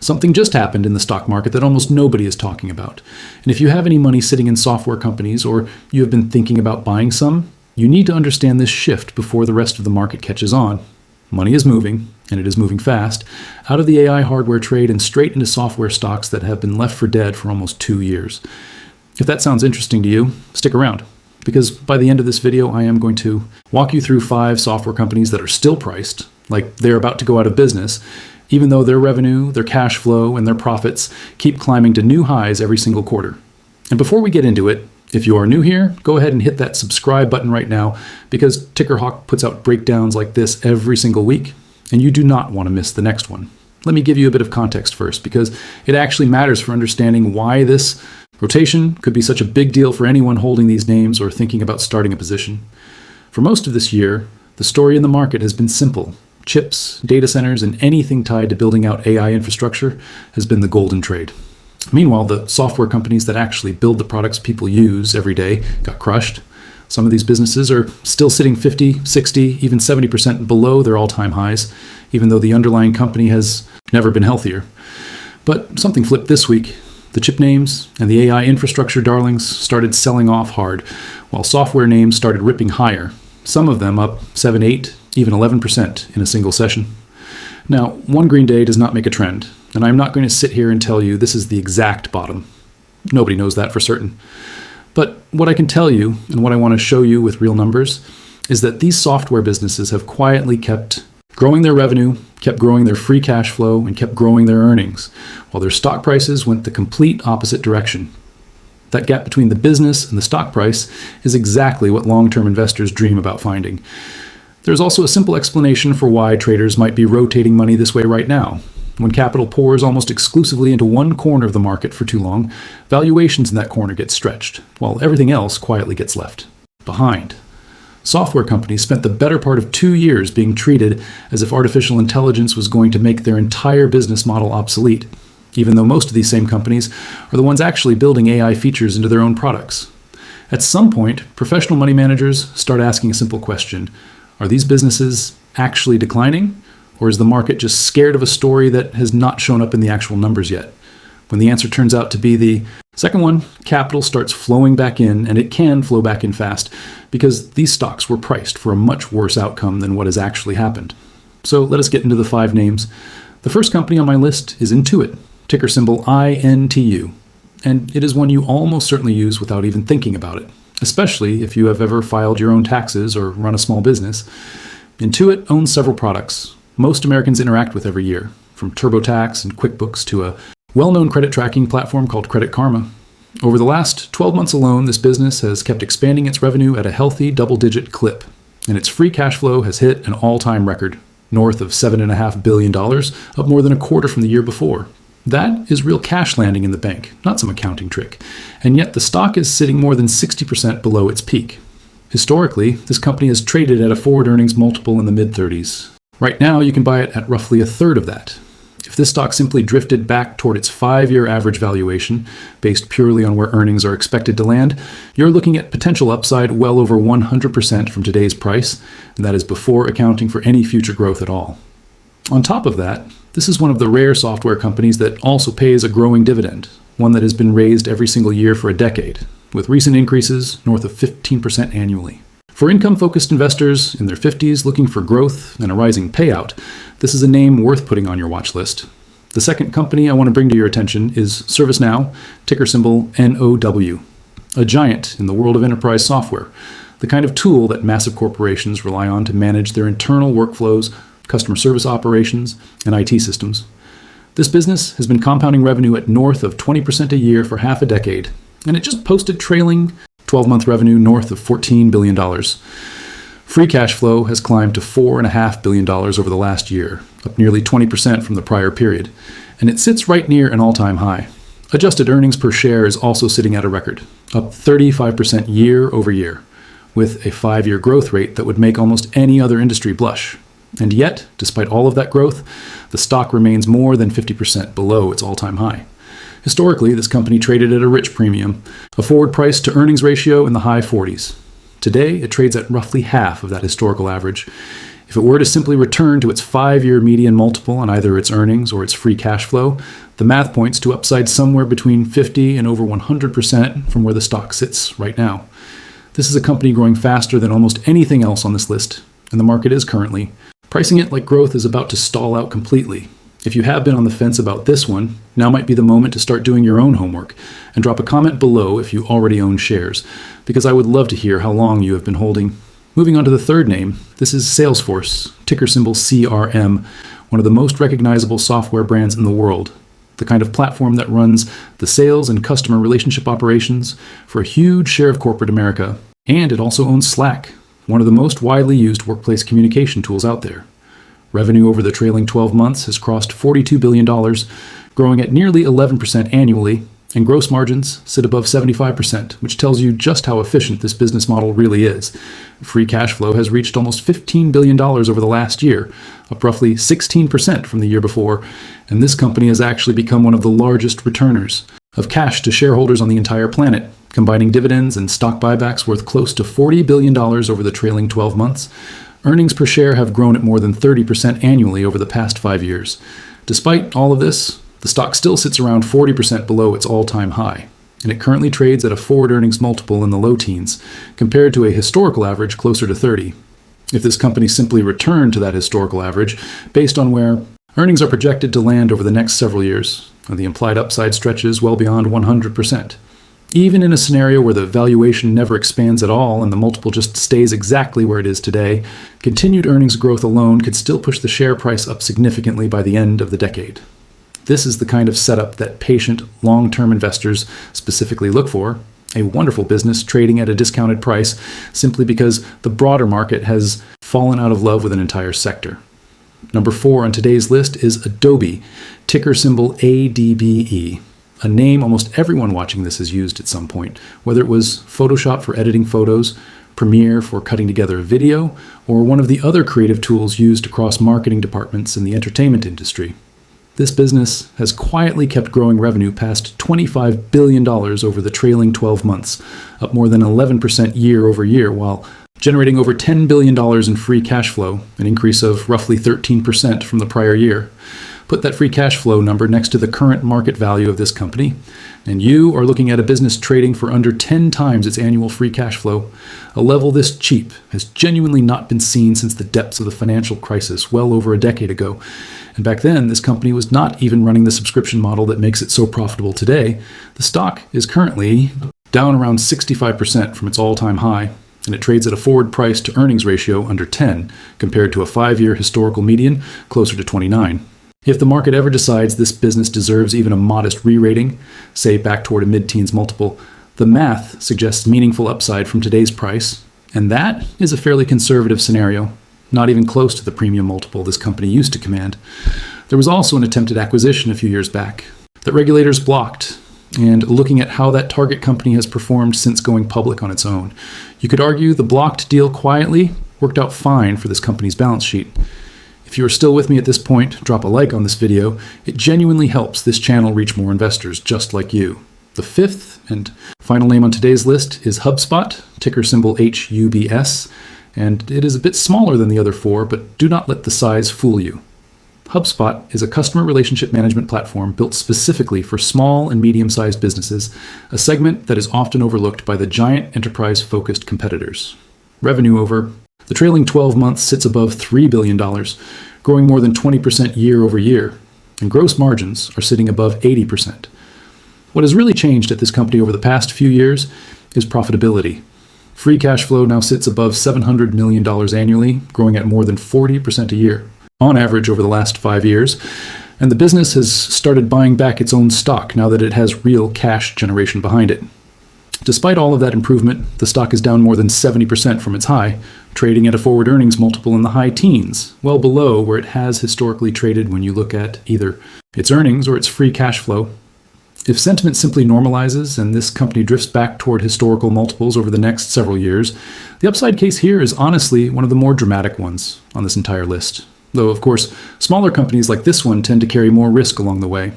Something just happened in the stock market that almost nobody is talking about. And if you have any money sitting in software companies or you have been thinking about buying some, you need to understand this shift before the rest of the market catches on. Money is moving, and it is moving fast, out of the AI hardware trade and straight into software stocks that have been left for dead for almost 2 years. If that sounds interesting to you, stick around, because by the end of this video, I am going to walk you through 5 software companies that are still priced, like they're about to go out of business, even though their revenue, their cash flow, and their profits keep climbing to new highs every single quarter. And before we get into it, if you are new here, go ahead and hit that subscribe button right now, because Tickerhawk puts out breakdowns like this every single week, and you do not want to miss the next one. Let me give you a bit of context first, because it actually matters for understanding why this rotation could be such a big deal for anyone holding these names or thinking about starting a position. For most of this year, the story in the market has been simple. Chips, data centers, and anything tied to building out AI infrastructure has been the golden trade. Meanwhile, the software companies that actually build the products people use every day got crushed. Some of these businesses are still sitting 50, 60, even 70% below their all-time highs, even though the underlying company has never been healthier. But something flipped this week. The chip names and the AI infrastructure darlings started selling off hard, while software names started ripping higher, some of them up 7, 8, even 11% in a single session. Now, one green day does not make a trend, and I'm not going to sit here and tell you this is the exact bottom. Nobody knows that for certain. But what I can tell you, and what I want to show you with real numbers, is that these software businesses have quietly kept growing their revenue, kept growing their free cash flow, and kept growing their earnings, while their stock prices went the complete opposite direction. That gap between the business and the stock price is exactly what long-term investors dream about finding. There's also a simple explanation for why traders might be rotating money this way right now. When capital pours almost exclusively into one corner of the market for too long, valuations in that corner get stretched, while everything else quietly gets left behind. Software companies spent the better part of 2 years being treated as if artificial intelligence was going to make their entire business model obsolete, even though most of these same companies are the ones actually building AI features into their own products. At some point, professional money managers start asking a simple question. Are these businesses actually declining, or is the market just scared of a story that has not shown up in the actual numbers yet? When the answer turns out to be the second one, capital starts flowing back in, and it can flow back in fast, because these stocks were priced for a much worse outcome than what has actually happened. So let us get into the 5 names. The first company on my list is Intuit, ticker symbol INTU, and it is one you almost certainly use without even thinking about it, especially if you have ever filed your own taxes or run a small business. Intuit owns several products most Americans interact with every year, from TurboTax and QuickBooks to a well-known credit tracking platform called Credit Karma. Over the last 12 months alone, this business has kept expanding its revenue at a healthy double-digit clip, and its free cash flow has hit an all-time record, north of $7.5 billion, up more than a quarter from the year before. That is real cash landing in the bank, not some accounting trick. And yet the stock is sitting more than 60% below its peak. Historically, this company has traded at a forward earnings multiple in the mid-30s. Right now, you can buy it at roughly a third of that. If this stock simply drifted back toward its 5-year average valuation, based purely on where earnings are expected to land, you're looking at potential upside well over 100% from today's price, and that is before accounting for any future growth at all. On top of that, this is one of the rare software companies that also pays a growing dividend, one that has been raised every single year for a decade, with recent increases north of 15% annually. For income-focused investors in their 50s looking for growth and a rising payout, this is a name worth putting on your watch list. The second company I want to bring to your attention is ServiceNow, ticker symbol NOW, a giant in the world of enterprise software, the kind of tool that massive corporations rely on to manage their internal workflows, customer service operations, and IT systems. This business has been compounding revenue at north of 20% a year for half a decade, and it just posted trailing 12-month revenue north of $14 billion. Free cash flow has climbed to $4.5 billion over the last year, up nearly 20% from the prior period, and it sits right near an all-time high. Adjusted earnings per share is also sitting at a record, up 35% year over year, with a 5-year growth rate that would make almost any other industry blush. And yet, despite all of that growth, the stock remains more than 50% below its all-time high. Historically, this company traded at a rich premium, a forward price to earnings ratio in the high 40s. Today, it trades at roughly half of that historical average. If it were to simply return to its 5-year median multiple on either its earnings or its free cash flow, the math points to upside somewhere between 50 and over 100% from where the stock sits right now. This is a company growing faster than almost anything else on this list, and the market is currently. Pricing it like growth is about to stall out completely. If you have been on the fence about this one, now might be the moment to start doing your own homework, and drop a comment below if you already own shares, because I would love to hear how long you have been holding. Moving on to the third name, this is Salesforce, ticker symbol CRM, one of the most recognizable software brands in the world, the kind of platform that runs the sales and customer relationship operations for a huge share of corporate America. And it also owns Slack, one of the most widely used workplace communication tools out there. Revenue over the trailing 12 months has crossed $42 billion, growing at nearly 11% annually, and gross margins sit above 75%, which tells you just how efficient this business model really is. Free cash flow has reached almost $15 billion over the last year, up roughly 16% from the year before, and this company has actually become one of the largest returners of cash to shareholders on the entire planet, combining dividends and stock buybacks worth close to $40 billion over the trailing 12 months. Earnings per share have grown at more than 30% annually over the past 5 years. Despite all of this, the stock still sits around 40% below its all-time high, and it currently trades at a forward earnings multiple in the low teens, compared to a historical average closer to 30. If this company simply returned to that historical average, based on where earnings are projected to land over the next several years, the implied upside stretches well beyond 100%. Even in a scenario where the valuation never expands at all and the multiple just stays exactly where it is today, continued earnings growth alone could still push the share price up significantly by the end of the decade. This is the kind of setup that patient, long-term investors specifically look for, a wonderful business trading at a discounted price simply because the broader market has fallen out of love with an entire sector. Number 4 on today's list is Adobe, ticker symbol ADBE. A name almost everyone watching this has used at some point, whether it was Photoshop for editing photos, Premiere for cutting together a video, or one of the other creative tools used across marketing departments in the entertainment industry. This business has quietly kept growing revenue past $25 billion over the trailing 12 months, up more than 11% year over year, while generating over $10 billion in free cash flow, an increase of roughly 13% from the prior year. Put that free cash flow number next to the current market value of this company, and you are looking at a business trading for under 10 times its annual free cash flow. A level this cheap has genuinely not been seen since the depths of the financial crisis well over a decade ago. And back then, this company was not even running the subscription model that makes it so profitable today. The stock is currently down around 65% from its all-time high, and it trades at a forward price to earnings ratio under 10, compared to a 5-year historical median closer to 29. If the market ever decides this business deserves even a modest re-rating, say back toward a mid-teens multiple, the math suggests meaningful upside from today's price, and that is a fairly conservative scenario, not even close to the premium multiple this company used to command. There was also an attempted acquisition a few years back that regulators blocked, and looking at how that target company has performed since going public on its own, you could argue the blocked deal quietly worked out fine for this company's balance sheet. If you are still with me at this point, drop a like on this video. It genuinely helps this channel reach more investors just like you. The 5th and final name on today's list is HubSpot, ticker symbol HUBS, and it is a bit smaller than the other 4, but do not let the size fool you. HubSpot is a customer relationship management platform built specifically for small and medium-sized businesses, a segment that is often overlooked by the giant enterprise-focused competitors. Revenue over the trailing 12 months sits above $3 billion, growing more than 20% year over year, and gross margins are sitting above 80%. What has really changed at this company over the past few years is profitability. Free cash flow now sits above $700 million annually, growing at more than 40% a year, on average over the last 5 years, and the business has started buying back its own stock now that it has real cash generation behind it. Despite all of that improvement, the stock is down more than 70% from its high, trading at a forward earnings multiple in the high teens, well below where it has historically traded when you look at either its earnings or its free cash flow. If sentiment simply normalizes and this company drifts back toward historical multiples over the next several years, the upside case here is honestly one of the more dramatic ones on this entire list. Though, of course, smaller companies like this one tend to carry more risk along the way.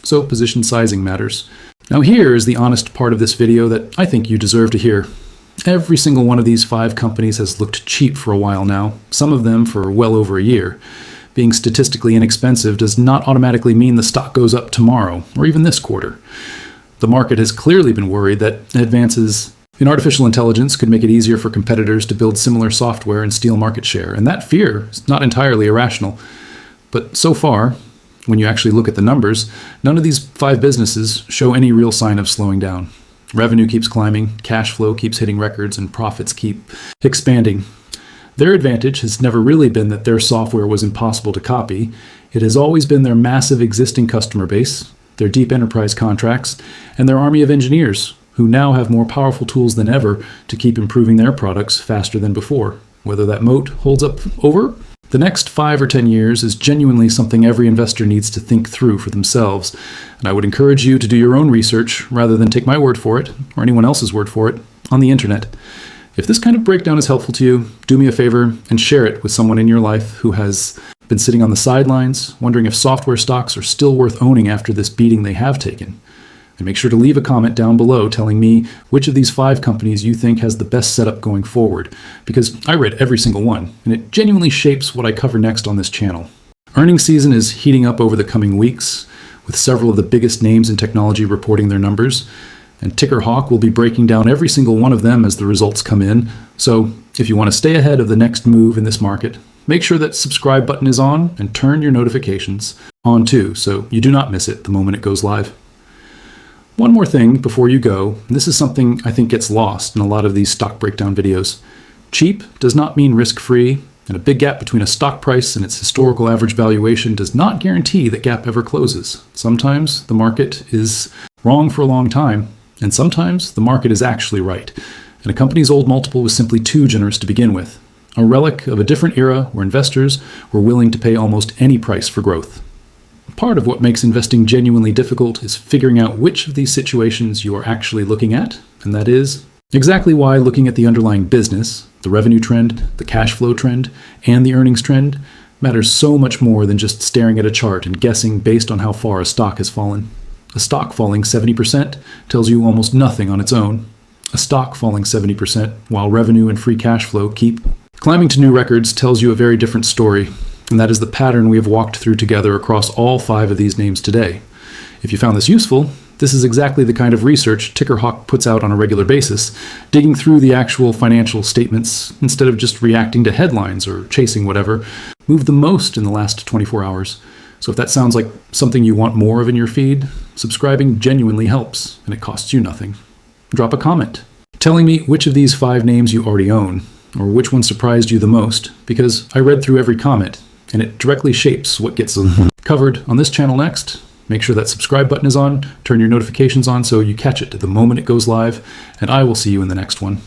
So position sizing matters. Now here is the honest part of this video that I think you deserve to hear. Every single one of these 5 companies has looked cheap for a while now, some of them for well over a year. Being statistically inexpensive does not automatically mean the stock goes up tomorrow, or even this quarter. The market has clearly been worried that advances in artificial intelligence could make it easier for competitors to build similar software and steal market share, and that fear is not entirely irrational. But so far, when you actually look at the numbers, none of these 5 businesses show any real sign of slowing down. Revenue keeps climbing, cash flow keeps hitting records, and profits keep expanding. Their advantage has never really been that their software was impossible to copy. It has always been their massive existing customer base, their deep enterprise contracts, and their army of engineers, who now have more powerful tools than ever to keep improving their products faster than before. Whether that moat holds up over the next 5 or 10 years is genuinely something every investor needs to think through for themselves. And I would encourage you to do your own research rather than take my word for it, or anyone else's word for it, on the internet. If this kind of breakdown is helpful to you, do me a favor and share it with someone in your life who has been sitting on the sidelines, wondering if software stocks are still worth owning after this beating they have taken. And make sure to leave a comment down below telling me which of these 5 companies you think has the best setup going forward, because I read every single one, and it genuinely shapes what I cover next on this channel. Earnings season is heating up over the coming weeks, with several of the biggest names in technology reporting their numbers, and Ticker Hawk will be breaking down every single one of them as the results come in. So if you want to stay ahead of the next move in this market, make sure that subscribe button is on and turn your notifications on too, so you do not miss it the moment it goes live. One more thing before you go, and this is something I think gets lost in a lot of these stock breakdown videos. Cheap does not mean risk-free, and a big gap between a stock price and its historical average valuation does not guarantee that gap ever closes. Sometimes the market is wrong for a long time, and sometimes the market is actually right, and a company's old multiple was simply too generous to begin with. A relic of a different era where investors were willing to pay almost any price for growth. Part of what makes investing genuinely difficult is figuring out which of these situations you are actually looking at, and that is exactly why looking at the underlying business, the revenue trend, the cash flow trend, and the earnings trend matters so much more than just staring at a chart and guessing based on how far a stock has fallen. A stock falling 70% tells you almost nothing on its own. A stock falling 70% while revenue and free cash flow keep climbing to new records tells you a very different story, and that is the pattern we have walked through together across all 5 of these names today. If you found this useful, this is exactly the kind of research Ticker Hawk puts out on a regular basis, digging through the actual financial statements instead of just reacting to headlines or chasing whatever moved the most in the last 24 hours. So if that sounds like something you want more of in your feed, subscribing genuinely helps, and it costs you nothing. Drop a comment telling me which of these 5 names you already own, or which one surprised you the most, because I read through every comment, and it directly shapes what gets covered on this channel next. Make sure that subscribe button is on, turn your notifications on so you catch it the moment it goes live, and I will see you in the next one.